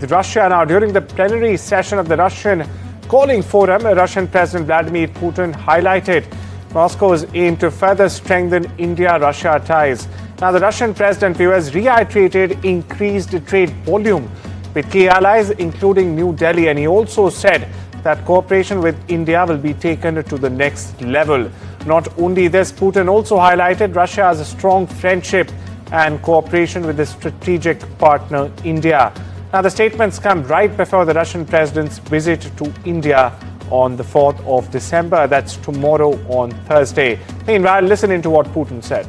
Russia now, during the plenary session of the Russian Calling Forum, Russian President Vladimir Putin highlighted Moscow's aim to further strengthen India-Russia ties. Now, the Russian president, viewers, reiterated increased trade volume with key allies, including New Delhi, and he also said that cooperation with India will be taken to the next level. Not only this, Putin also highlighted Russia as a strong friendship and cooperation with the strategic partner India. Now, the statements come right before the Russian president's visit to India on the 4th of December. That's tomorrow on Thursday. Meanwhile, listen into what Putin said.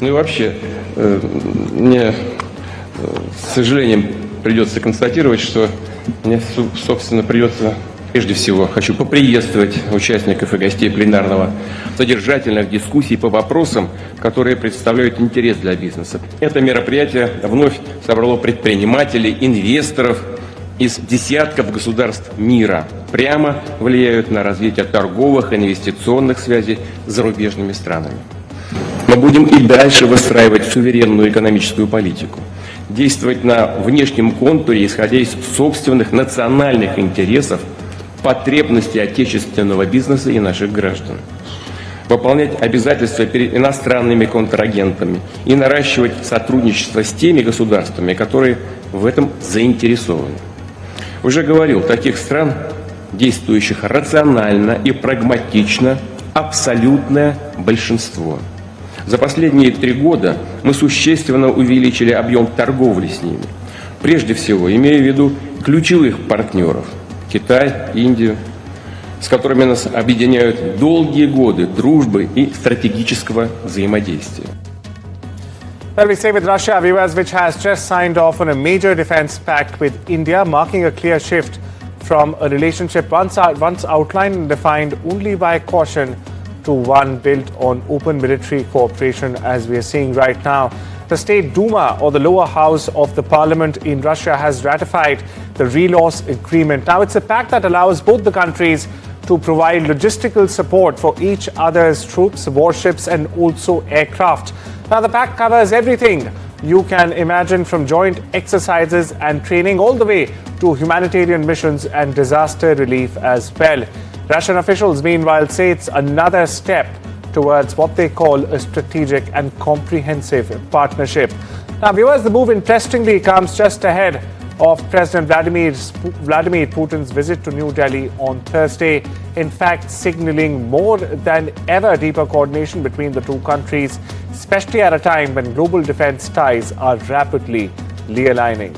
Ну и вообще, мне с сожалением придется констатировать, что мне, собственно, придется, прежде всего, хочу поприветствовать участников и гостей пленарного содержательных дискуссий по вопросам, которые представляют интерес для бизнеса. Это мероприятие вновь собрало предпринимателей, инвесторов из десятков государств мира, прямо влияют на развитие торговых и инвестиционных связей с зарубежными странами. Мы будем и дальше выстраивать суверенную экономическую политику, действовать на внешнем контуре, исходя из собственных национальных интересов, потребностей отечественного бизнеса и наших граждан, выполнять обязательства перед иностранными контрагентами и наращивать сотрудничество с теми государствами, которые в этом заинтересованы. Уже говорил, таких стран, действующих рационально и прагматично, абсолютное большинство. За последние 3 года мы существенно увеличили объем торговли с ними. Прежде всего, имея в виду ключевых партнеров – Китай, Индию, с которыми нас объединяют долгие годы дружбы и стратегического взаимодействия. Well, we stay with Russia, viewers, which has just signed off on a major defense pact with India, marking a clear shift from a relationship once outlined and defined only by caution to one built on open military cooperation, as we are seeing right now. The State Duma, or the lower house of the parliament in Russia, has ratified the Reloss Agreement. Now, it's a pact that allows both the countries to provide logistical support for each other's troops, warships, and also aircraft. Now, the pact covers everything you can imagine, from joint exercises and training all the way to humanitarian missions and disaster relief as well. Russian officials, meanwhile, say it's another step towards what they call a strategic and comprehensive partnership. Now, viewers, the move interestingly comes just ahead of President Vladimir Putin's visit to New Delhi on Thursday, in fact signaling more than ever deeper coordination between the two countries, especially at a time when global defense ties are rapidly realigning.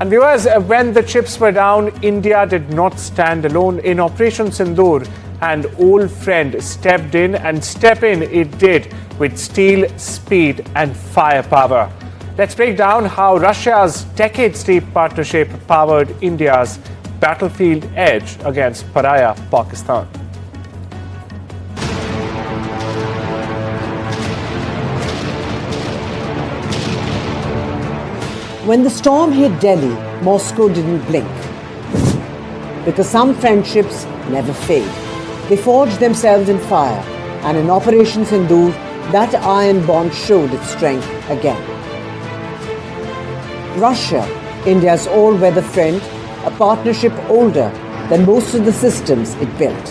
And viewers, when the chips were down, India did not stand alone. In Operation Sindoor, an old friend stepped in, and step in it did with steel, speed and firepower. Let's break down how Russia's decades-deep partnership powered India's battlefield edge against pariah Pakistan. When the storm hit Delhi, Moscow didn't blink. Because some friendships never fade. They forged themselves in fire, and in Operation Sindoor, that iron bond showed its strength again. Russia, India's all-weather friend, a partnership older than most of the systems it built.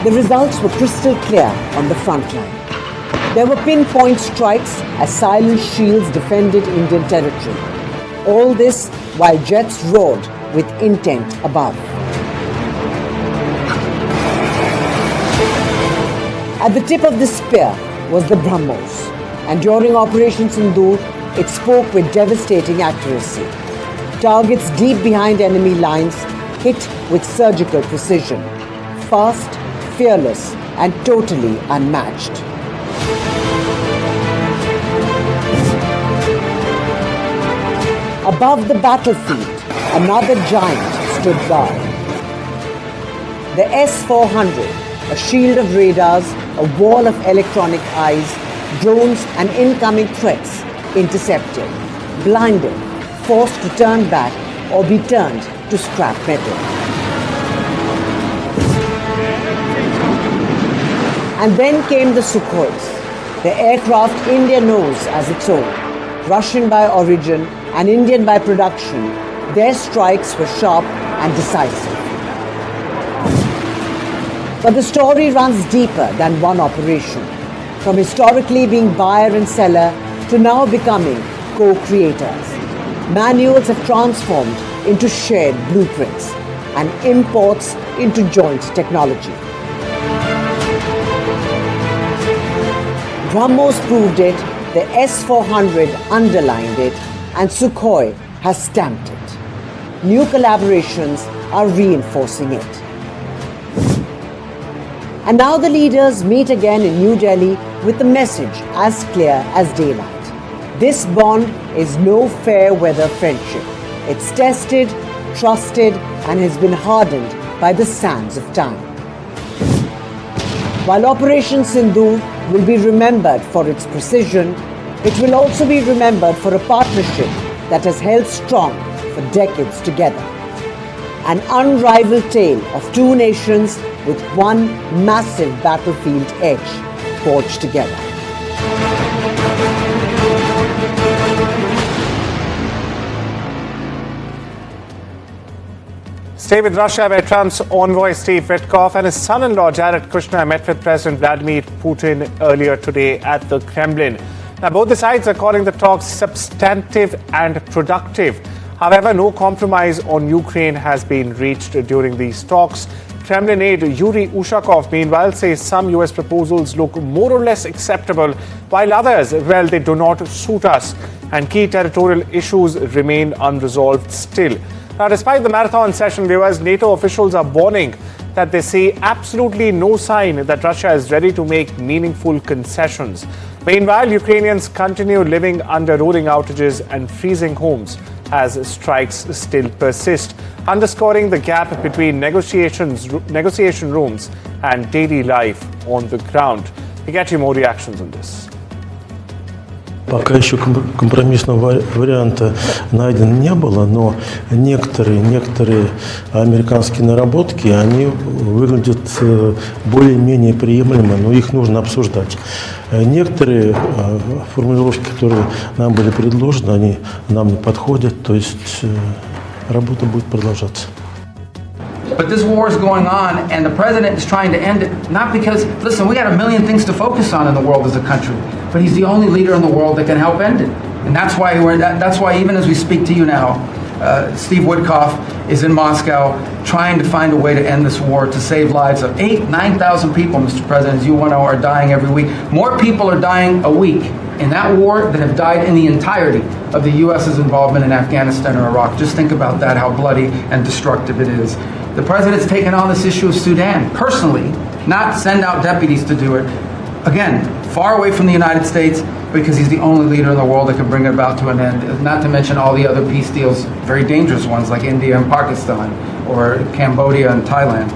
The results were crystal clear on the front line. There were pinpoint strikes as silent shields defended Indian territory. All this while jets roared with intent above. At the tip of the spear was the BrahMos, and during Operation Sindoor, it spoke with devastating accuracy. Targets deep behind enemy lines hit with surgical precision, fast, fearless, and totally unmatched. Above the battlefield, another giant stood guard. The S-400, a shield of radars, a wall of electronic eyes, drones and incoming threats intercepted, blinded, forced to turn back or be turned to scrap metal. And then came the Sukhois, the aircraft India knows as its own, Russian by origin and Indian by production, their strikes were sharp and decisive. But the story runs deeper than one operation, from historically being buyer and seller to now becoming co-creators. Manuals have transformed into shared blueprints and imports into joint technology. BrahMos proved it, the S-400 underlined it, and Sukhoi has stamped it. New collaborations are reinforcing it. And now the leaders meet again in New Delhi with the message as clear as daylight. This bond is no fair weather friendship. It's tested, trusted, and has been hardened by the sands of time. While Operation Sindoor will be remembered for its precision, it will also be remembered for a partnership that has held strong for decades together. An unrivaled tale of two nations with one massive battlefield edge forged together. Stay with Russia, where Trump's envoy Steve Witkoff and his son-in-law Jared Kushner met with President Vladimir Putin earlier today at the Kremlin. Now, both the sides are calling the talks substantive and productive. However, no compromise on Ukraine has been reached during these talks. Kremlin aide Yuri Ushakov, meanwhile, says some US proposals look more or less acceptable, while others, well, they do not suit us, and key territorial issues remain unresolved still. Now, despite the marathon session, viewers, NATO officials are warning that they see absolutely no sign that Russia is ready to make meaningful concessions. Meanwhile, Ukrainians continue living under rolling outages and freezing homes as strikes still persist, underscoring the gap between negotiation rooms and daily life on the ground. We get you more reactions on this. Пока еще компромиссного варианта найдено не было, но некоторые американские наработки, они выглядят более-менее приемлемо, но их нужно обсуждать. Некоторые формулировки, которые нам были предложены, они нам не подходят, то есть работа будет продолжаться. But this war is going on, and the president is trying to end it, not because, listen, we got a million things to focus on in the world as a country, but he's the only leader in the world that can help end it. And that's why even as we speak to you now, Steve Witkoff is in Moscow trying to find a way to end this war, to save lives of 9,000 people, Mr. President, as you know, are dying every week. More people are dying a week in that war than have died in the entirety of the US's involvement in Afghanistan or Iraq. Just think about that, how bloody and destructive it is. The president's taken on this issue of Sudan personally, not send out deputies to do it. Again, far away from the United States, because he's the only leader in the world that can bring it about to an end, not to mention all the other peace deals, very dangerous ones like India and Pakistan, or Cambodia and Thailand.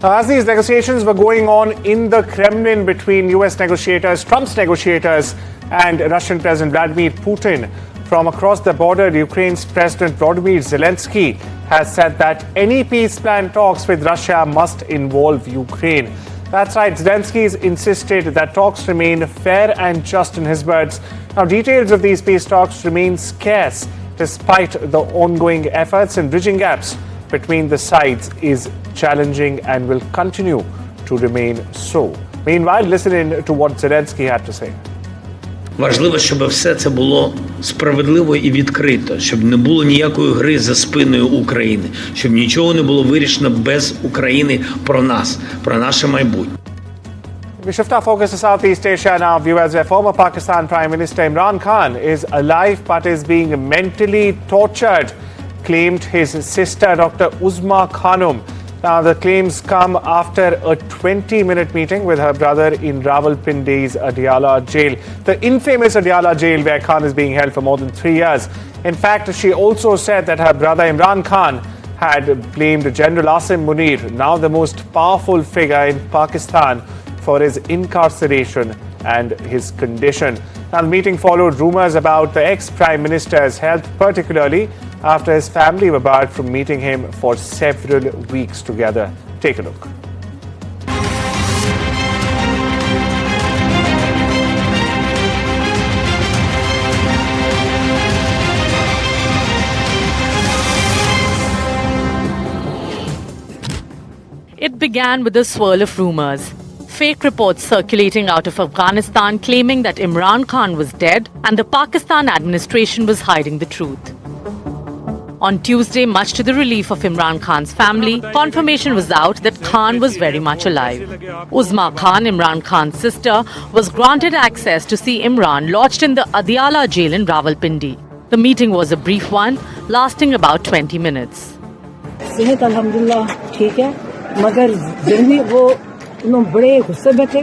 As these negotiations were going on in the Kremlin between US negotiators, Trump's negotiators, and Russian President Vladimir Putin, from across the border, Ukraine's President Volodymyr Zelensky has said that any peace plan talks with Russia must involve Ukraine. That's right, Zelensky's insisted that talks remain fair and just, in his words. Now, details of these peace talks remain scarce despite the ongoing efforts, and bridging gaps between the sides is challenging and will continue to remain so. Meanwhile, listen in to what Zelensky had to say. Важливо, щоб все це було справедливо і відкрито, щоб не було ніякої гри за спиною України, щоб нічого не було вирішено без України про нас, про наше майбутнє. We shift our focus to Southeast Asia now, viewers, where former Pakistan Prime Minister Imran Khan is alive but is being mentally tortured, claimed his sister, Dr. Uzma Khanum. Now, the claims come after a 20-minute meeting with her brother in Rawalpindi's Adiala jail, the infamous Adiala jail where Khan is being held for more than 3 years. In fact, she also said that her brother Imran Khan had blamed General Asim Munir, now the most powerful figure in Pakistan, for his incarceration and his condition. Now, the meeting followed rumors about the ex-Prime Minister's health, particularly after his family were barred from meeting him for several weeks together. Take a look. began with a swirl of rumors. Fake reports circulating out of Afghanistan claiming that Imran Khan was dead and the Pakistan administration was hiding the truth. On Tuesday, much to the relief of Imran Khan's family, confirmation was out that Khan was very much alive. Uzma Khan, Imran Khan's sister, was granted access to see Imran lodged in the Adiala jail in Rawalpindi. The meeting was a brief one, lasting about 20 minutes. सेहत अल्हम्दुलिल्लाह ठीक है, मगर ज़हनी वो उन्होंने बड़े गुस्से में थे,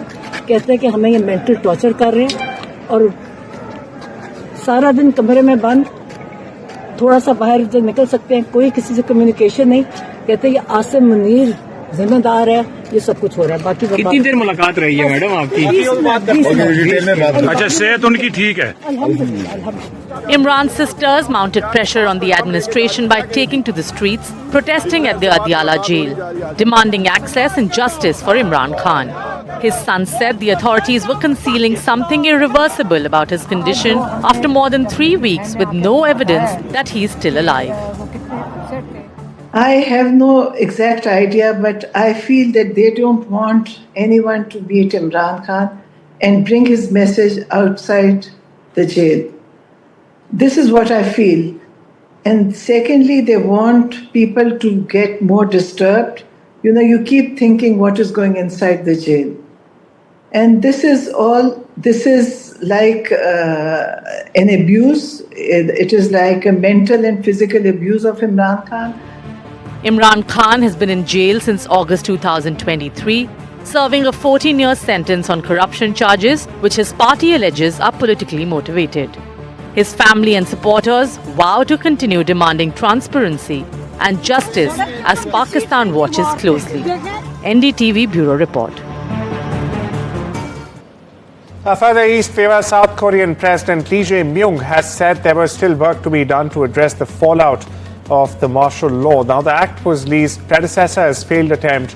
कहते हैं कि हमें ये मेंटल टॉर्चर कर रहे हैं और सारा दिन कमरे में बंद, थोड़ा सा बाहर जो निकल सकते हैं, कोई किसी से कम्युनिकेशन नहीं, कहते हैं ये आसिम मुनीर जिम्मेदार है, ये सब कुछ हो रहा है। बाकी कितनी देर मुलाकात रही है मैडम आपकी? अच्छा, सेहत उनकी ठीक है? Imran's sisters mounted pressure on the administration by taking to the streets, protesting at the Adiala jail, demanding access and justice for Imran Khan. His son said the authorities were concealing something irreversible about his condition after more than 3 weeks with no evidence that he is still alive. I have no exact idea, but I feel that they don't want anyone to beat Imran Khan and bring his message outside the jail. This is what I feel. And secondly, they want people to get more disturbed. You know, you keep thinking what is going inside the jail. And this is like an abuse. It is like a mental and physical abuse of Imran Khan. Imran Khan has been in jail since August 2023, serving a 14-year sentence on corruption charges, which his party alleges are politically motivated. His family and supporters vow to continue demanding transparency and justice as Pakistan watches closely. NDTV Bureau Report. Further east, famous South Korean President Lee Jae-myung has said there was still work to be done to address the fallout of the martial law. Now, the act was Lee's predecessor's failed attempt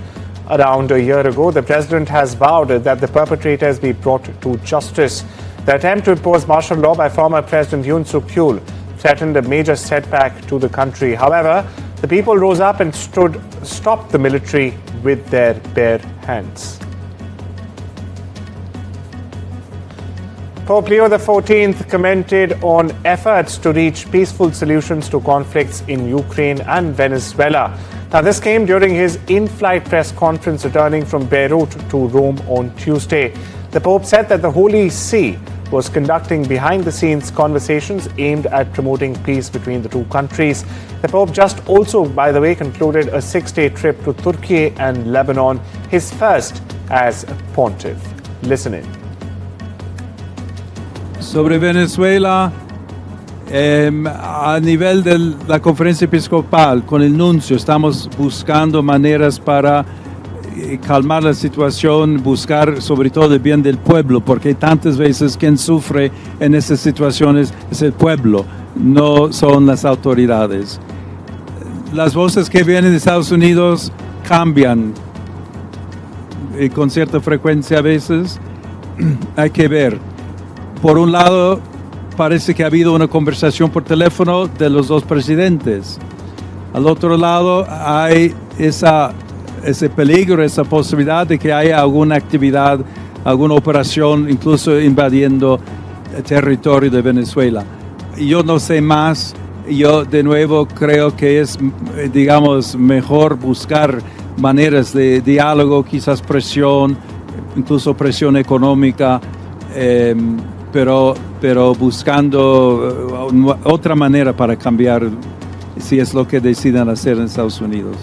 around a year ago. The president has vowed that the perpetrators be brought to justice. The attempt to impose martial law by former President Yoon Suk-yeol threatened a major setback to the country. However, the people rose up and stopped the military with their bare hands. Pope Leo XIV commented on efforts to reach peaceful solutions to conflicts in Ukraine and Venezuela. Now, this came during his in-flight press conference returning from Beirut to Rome on Tuesday. The Pope said that the Holy See was conducting behind-the-scenes conversations aimed at promoting peace between the two countries. The Pope just also, by the way, concluded a 6-day trip to Turkey and Lebanon, his first as pontiff. Listen in. Sobre Venezuela, a nivel de la conferencia episcopal, con el nuncio, estamos buscando maneras para calmar la situación, buscar sobre todo el bien del pueblo, porque tantas veces quien sufre en esas situaciones es el pueblo, no son las autoridades. Las voces que vienen de Estados Unidos cambian con cierta frecuencia a veces. Hay que ver. Por un lado, parece que ha habido una conversación por teléfono de los dos presidentes. Al otro lado, hay ese peligro, esa posibilidad de que haya alguna actividad, alguna operación, incluso invadiendo el territorio de Venezuela. Yo no sé más. Yo, de nuevo, creo que es, digamos, mejor buscar maneras de diálogo, quizás presión, incluso presión económica, pero buscando otra manera para cambiar, si es lo que decidan hacer en Estados Unidos.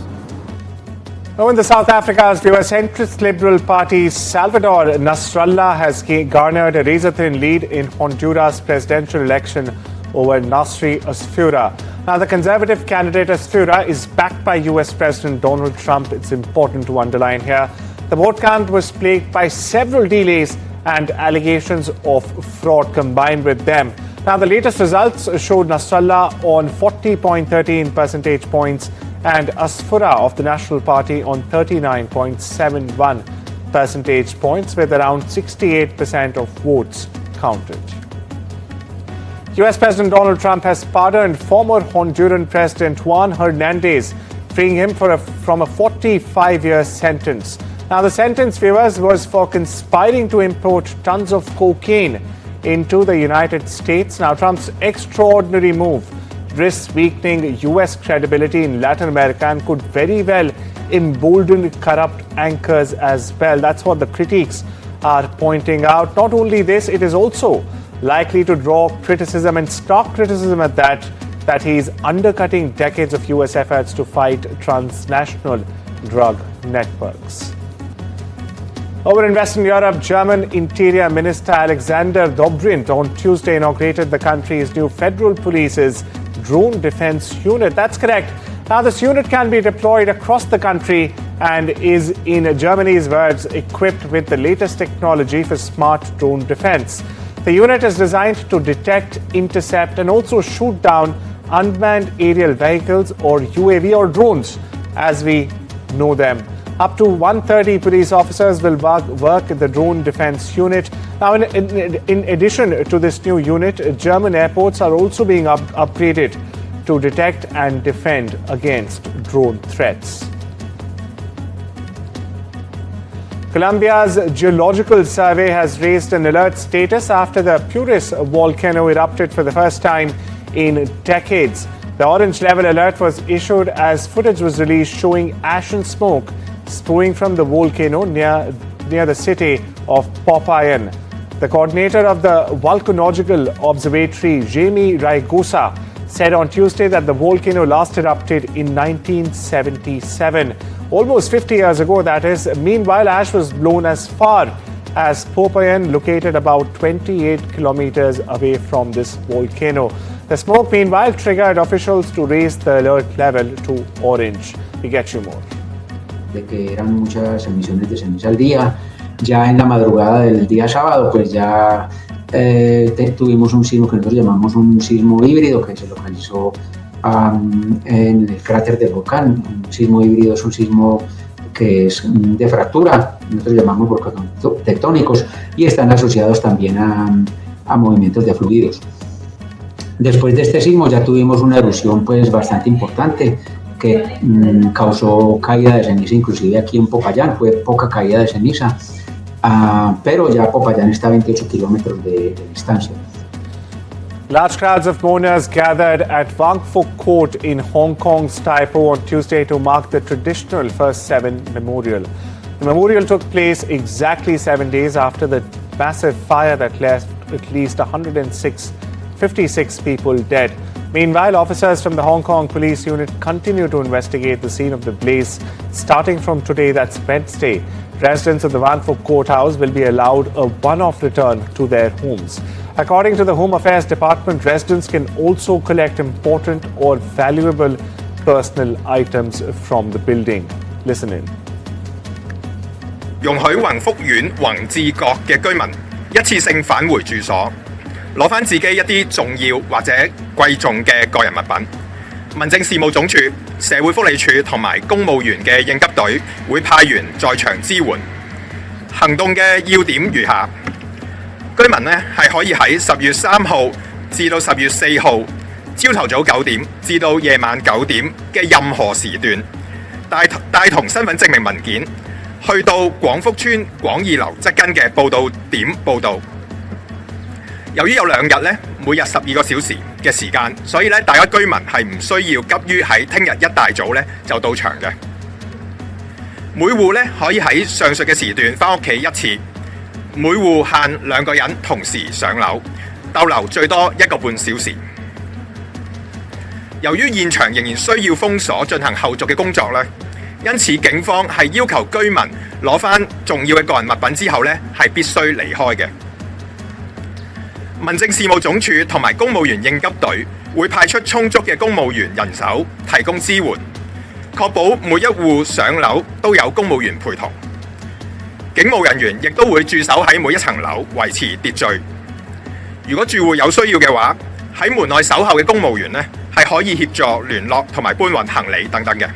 Now, in the South Africa's centrist Liberal Party, Salvador Nasrallah has garnered a razor-thin lead in Honduras' presidential election over Nasri Asfura. Now, the conservative candidate Asfura is backed by US President Donald Trump. It's important to underline here. The vote count was plagued by several delays and allegations of fraud combined with them. Now, the latest results showed Nasrallah on 40.13 percentage points and Asfura of the National Party on 39.71 percentage points, with around 68% of votes counted. US President Donald Trump has pardoned former Honduran President Juan Hernandez, freeing him from a 45-year sentence. Now, the sentence, viewers, was for conspiring to import tons of cocaine into the United States. Now, Trump's extraordinary move risks weakening US credibility in Latin America and could very well embolden corrupt anchors as well. That's what the critics are pointing out. Not only this, it is also likely to draw criticism, and stark criticism at that he's undercutting decades of US efforts to fight transnational drug networks. Over in Western Europe, German Interior Minister Alexander Dobrindt on Tuesday inaugurated the country's new federal police's drone defense unit. That's correct. Now, this unit can be deployed across the country and is, in Germany's words, equipped with the latest technology for smart drone defense. The unit is designed to detect, intercept, and also shoot down unmanned aerial vehicles, or UAV, or drones, as we know them. Up to 130 police officers will work in the drone defense unit. Now, in addition to this new unit, German airports are also being upgraded to detect and defend against drone threats. Colombia's geological survey has raised an alert status after the Puris volcano erupted for the first time in decades. The orange level alert was issued as footage was released showing ash and smoke spewing from the volcano near the city of Popayan. The coordinator of the Volcanological Observatory, Jaime Raigosa, said on Tuesday that the volcano last erupted in 1977. Almost 50 years ago, that is. Meanwhile, ash was blown as far as Popayan, located about 28 kilometers away from this volcano. The smoke, meanwhile, triggered officials to raise the alert level to orange. We get you more. De que eran muchas emisiones de ceniza al día. Ya en la madrugada del día sábado, pues ya tuvimos un sismo que nosotros llamamos un sismo híbrido, que se localizó en el cráter del volcán. Un sismo híbrido es un sismo que es de fractura, nosotros llamamos volcanes tectónicos, y están asociados también a movimientos de fluidos. Después de este sismo ya tuvimos una erupción pues bastante importante, que causó caída de ceniza, inclusive aquí en Popayán fue poca caída de ceniza, pero ya Popayán está a 28 kilómetros de distancia. Large crowds of mourners gathered at Wang Fuk Court in Hong Kong's Tai Po on Tuesday to mark the traditional First Seven Memorial. The memorial took place exactly 7 days after the massive fire that left at least 56 people dead. Meanwhile, officers from the Hong Kong Police Unit continue to investigate the scene of the blaze. Starting from today, that's Wednesday, residents of the Wang Fuk Courthouse will be allowed a one-off return to their homes. According to the Home Affairs Department, residents can also collect important or valuable personal items from the building. Listen in. 容許宏福苑宏志閣嘅居民一次性返回住所，攞返自己一啲重要或者貴重嘅個人物品。民政事務總署、社會福利署同埋公務員嘅應急隊會派員在場支援。行動嘅要點如下：居民呢係可以喺10月3號至到10月4號朝頭早9點至到夜晚9點嘅任何時段，帶同身份證明文件，去到廣福邨廣義樓側根嘅報到點報到。由於有2日咧，每日12個小時嘅時間，所以咧大家居民係唔需要急於喺聽日一大早咧就到場嘅。每戶咧可以喺上述嘅時段返屋企一次，每戶限2個人同時上樓，逗留最多1個半小時。由於現場仍然需要封鎖進行後續嘅工作咧，因此警方係要求居民攞返重要嘅個人物品之後咧係必須離開嘅。民政事務總署同埋公務員應急隊會派出充足嘅公務員人手提供支援，確保每一戶上樓都有公務員陪同。警務人員亦都會駐守喺每一層樓維持秩序。如果住戶有需要嘅話，喺門內守候嘅公務員呢係可以協助聯絡同埋搬運行李等等嘅。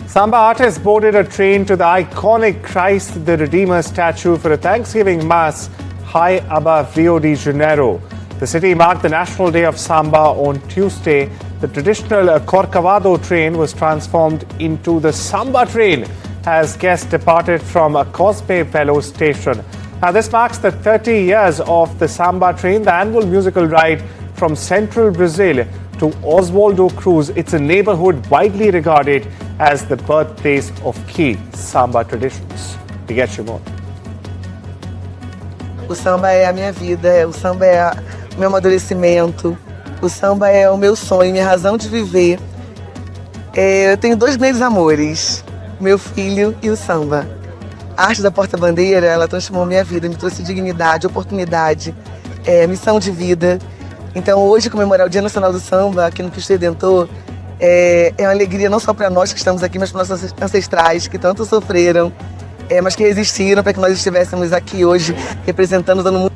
Samba artists boarded a train to the iconic Christ the Redeemer statue for a Thanksgiving Mass high above Rio de Janeiro. The city marked the National Day of Samba on Tuesday. The traditional Corcovado train was transformed into the Samba train as guests departed from a Cospe Velo station. Now, this marks the 30 years of the Samba train, the annual musical ride from central Brazil to Oswaldo Cruz. It's a neighborhood widely regarded as the birthplace of key Samba traditions. We get you more. O samba é a minha vida, o samba é o meu amadurecimento, o samba é o meu sonho, minha razão de viver. Eu tenho dois grandes amores, meu filho e o samba. A arte da porta-bandeira, ela transformou minha vida, me trouxe dignidade, oportunidade, missão de vida. Então hoje comemorar o Dia Nacional do Samba aqui no Cristo Redentor é uma alegria não só para nós que estamos aqui, mas para nossos ancestrais que tanto sofreram, mas que resistiram para que nós estivéssemos aqui hoje representando todo mundo.